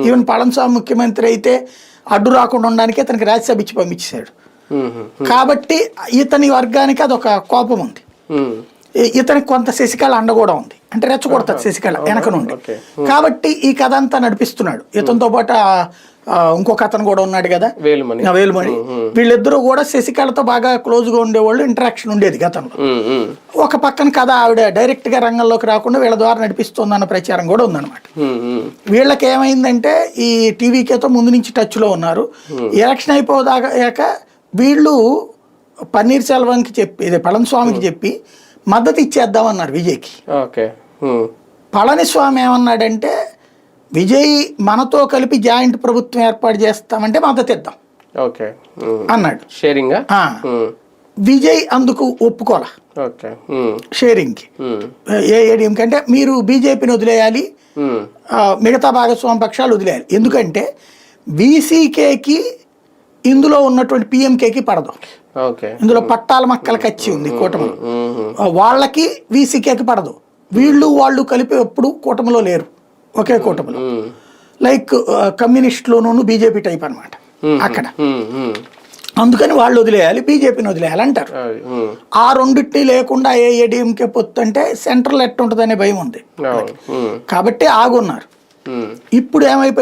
Even Palaniswami ముఖ్యమంత్రి అయితే అడ్డు రాకుండా ఉండడానికి అతనికి రాజ్యసభ ఇచ్చి పంపించాడు. కాబట్టి ఇతని వర్గానికి అదొక కోపం ఉంది. ఇతనికి కొంత శశికళ అండ కూడా ఉంది, అంటే రెచ్చగొడతాడు శశికళ వెనక నుండి. కాబట్టి ఈ కథ అంతా నడిపిస్తున్నాడు. ఇతనితో పాటు ఇంకొక అతను కూడా ఉన్నాడు కదా, వేలుమణి. వీళ్ళిద్దరూ కూడా శశికళతో బాగా క్లోజ్ గా ఉండేవాళ్ళు, ఇంటరాక్షన్ ఉండేది గతంలో. ఒక పక్కన కథ ఆవిడ డైరెక్ట్ గా రంగంలోకి రాకుండా వీళ్ళ ద్వారా నడిపిస్తుందన్న ప్రచారం కూడా ఉందన్నమాట. వీళ్ళకి ఏమైందంటే ఈ టీవీకేతో ముందు నుంచి టచ్ లో ఉన్నారు. ఎలక్షన్ అయిపోదాక వీళ్ళు పన్నీర్ సెల్వంకి చెప్పి, పళనిస్వామికి చెప్పి మద్దతు ఇచ్చేద్దామన్నారు విజయ్కి. పళనిస్వామి ఏమన్నాడంటే విజయ్ మనతో కలిపి జాయింట్ ప్రభుత్వం ఏర్పాటు చేస్తామంటే మద్దతు ఇద్దాం అన్నాడు. విజయ్ అందుకు ఒప్పుకోలే షేరింగ్ కి. ఏఐఏడీఎం కంటే మీరు బీజేపీని వదిలేయాలి, మిగతా భాగస్వామి పక్షాలు వదిలేయాలి. ఎందుకంటే వీసీకేకి ఇందులో ఉన్నటువంటి పిఎంకేకి పడదు. ఇందులో పట్టాల మక్కల కచ్చి ఉంది కూటమి, వాళ్ళకి వీసీకేకి పడదు. వాళ్ళు కలిపి ఎప్పుడు కూటమిలో లేరు, ఒకే కూటమిలో. లైక్ కమ్యూనిస్టులోనూ బీజేపీ టైప్ అనమాట అక్కడ. అందుకని వాళ్ళు వదిలేయాలి, బీజేపీని వదిలేయాలి అంటారు. ఆ రెండింటినీ లేకుండా ఏఐఏడీఎంకే పొత్తు అంటే సెంట్రల్ ఎట్టుంటుందనే భయం ఉంది, కాబట్టి ఆగున్నారు. ఇప్పుడు ఏమైపోయింది,